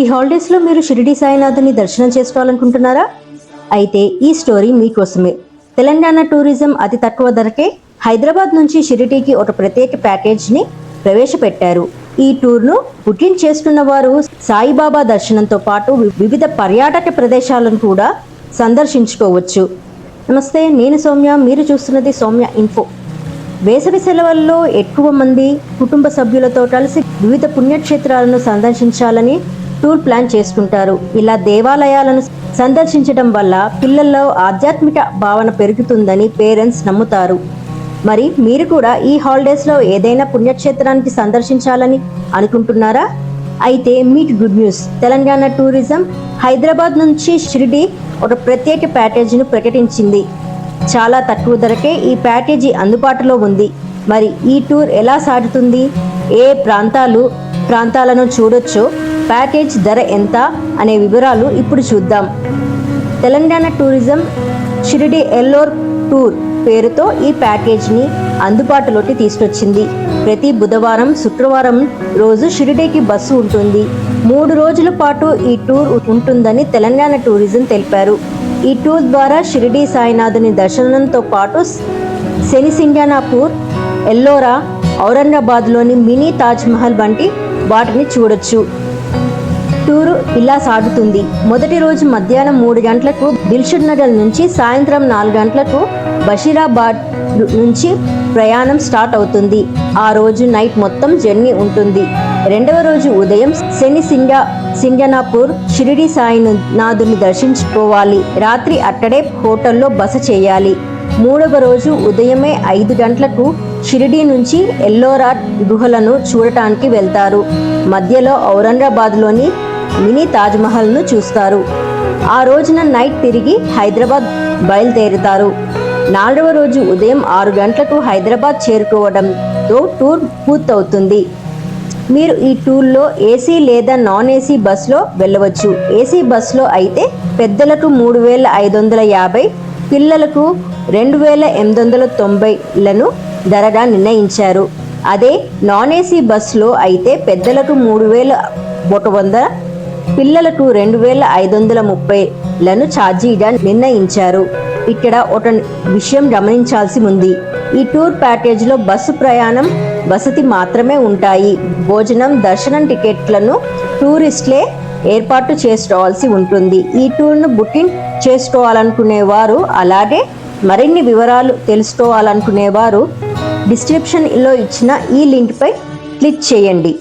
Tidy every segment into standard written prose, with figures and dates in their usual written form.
ఈ హాలిడేస్ లో మీరు షిరిడి సాయినాథుని దర్శనం చేసుకోవాలనుకుంటున్నారా? అయితే ఈ స్టోరీ మీకోసమే. తెలంగాణ టూరిజం అతి తక్కువ ధరకే హైదరాబాద్ నుంచి షిరిడీకి ఒక ప్రత్యేక ప్యాకేజ్ ని ప్రవేశపెట్టారు. ఈ టూర్ ను బుకింగ్ చేసుకున్న వారు సాయిబాబా దర్శనంతో పాటు వివిధ పర్యాటక ప్రదేశాలను కూడా సందర్శించుకోవచ్చు. నమస్తే, నేను సౌమ్య, మీరు చూస్తున్నది సౌమ్య ఇన్ఫో. వేసవి సెలవుల్లో ఎక్కువ మంది కుటుంబ సభ్యులతో కలిసి వివిధ పుణ్యక్షేత్రాలను సందర్శించాలని టూర్ ప్లాన్ చేసుకుంటారు. ఇలా దేవాలయాలను సందర్శించడం వల్ల పిల్లల్లో ఆధ్యాత్మిక భావన పెరుగుతుందని పేరెంట్స్ నమ్ముతారు. మరి మీరు కూడా ఈ హాలిడేస్లో ఏదైనా పుణ్యక్షేత్రానికి సందర్శించాలని అనుకుంటున్నారా? అయితే మీకు good news. Telangana tourism Hyderabad నుంచి షిరిడి ఒక ప్రత్యేక ప్యాకేజీని ప్రకటించింది. చాలా తక్కువ ధరకే ఈ ప్యాకేజీ అందుబాటులో ఉంది. మరి ఈ టూర్ ఎలా సాగుతుంది, ఏ ప్రాంతాలను చూడొచ్చో, ప్యాకేజ్ ధర ఎంత అనే వివరాలు ఇప్పుడు చూద్దాం. తెలంగాణ టూరిజం షిరిడి ఎల్లోర్ టూర్ పేరుతో ఈ ప్యాకేజీని అందుబాటులోకి తీసుకొచ్చింది. ప్రతి బుధవారం, శుక్రవారం రోజు షిరిడీకి బస్సు ఉంటుంది. 3 రోజుల పాటు ఈ టూర్ ఉంటుందని తెలంగాణ టూరిజం తెలిపారు. ఈ టూర్ ద్వారా షిరిడి సాయినాథుని దర్శనంతో పాటు శనిసింగనాపూర్, ఎల్లోరా, ఔరంగాబాద్లోని మినీ తాజ్మహల్ వంటి వాటిని చూడొచ్చు. టూరు ఇలా సాగుతుంది. మొదటి రోజు మధ్యాహ్నం 3 గంటలకు దిల్షుక్ నగర్ నుంచి సాయంత్రం 4 గంటలకు బషీరాబాద్ నుంచి ప్రయాణం స్టార్ట్ అవుతుంది. ఆ రోజు నైట్ మొత్తం జర్నీ ఉంటుంది. రెండవ రోజు ఉదయం సింగనాపూర్ షిరిడి సాయినాథుని దర్శించుకోవాలి. రాత్రి అక్కడే హోటల్లో బస చేయాలి. మూడవ రోజు ఉదయమే 5 గంటలకు షిరిడి నుంచి ఎల్లోరా గుహలను చూడటానికి వెళ్తారు. మధ్యలో ఔరంగాబాద్లోని మినీ తాజ్మహల్ను చూస్తారు. ఆ రోజున నైట్ తిరిగి హైదరాబాద్ బయలుదేరుతారు. 4వ రోజు ఉదయం 6 గంటలకు హైదరాబాద్ చేరుకోవడంతో టూర్ పూర్తవుతుంది. మీరు ఈ టూర్లో ఏసీ లేదా నాన్ ఏసీ బస్లో వెళ్ళవచ్చు. ఏసీ బస్లో అయితే పెద్దలకు 3,550, పిల్లలకు 2,890లను ధరగా నిర్ణయించారు. అదే నాన్ ఏసీ బస్సులో అయితే పెద్దలకు 3,100, పిల్లలకు 2,530లను ఛార్జీగా నిర్ణయించారు. ఇక్కడ ఒక విషయం గమనించాల్సి ఉంది. ఈ టూర్ ప్యాకేజీలో బస్సు ప్రయాణం, వసతి మాత్రమే ఉంటాయి. భోజనం, దర్శనం టికెట్లను టూరిస్టులే ఏర్పాటు చేసుకోవాల్సి ఉంటుంది. ఈ టూర్ను బుకింగ్ చేసుకోవాలనుకునేవారు, అలాగే మరిన్ని వివరాలు తెలుసుకోవాలనుకునేవారు డిస్క్రిప్షన్లో ఇచ్చిన ఈ లింక్పై క్లిక్ చేయండి.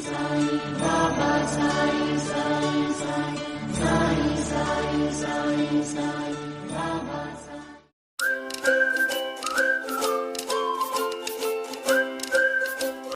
Baba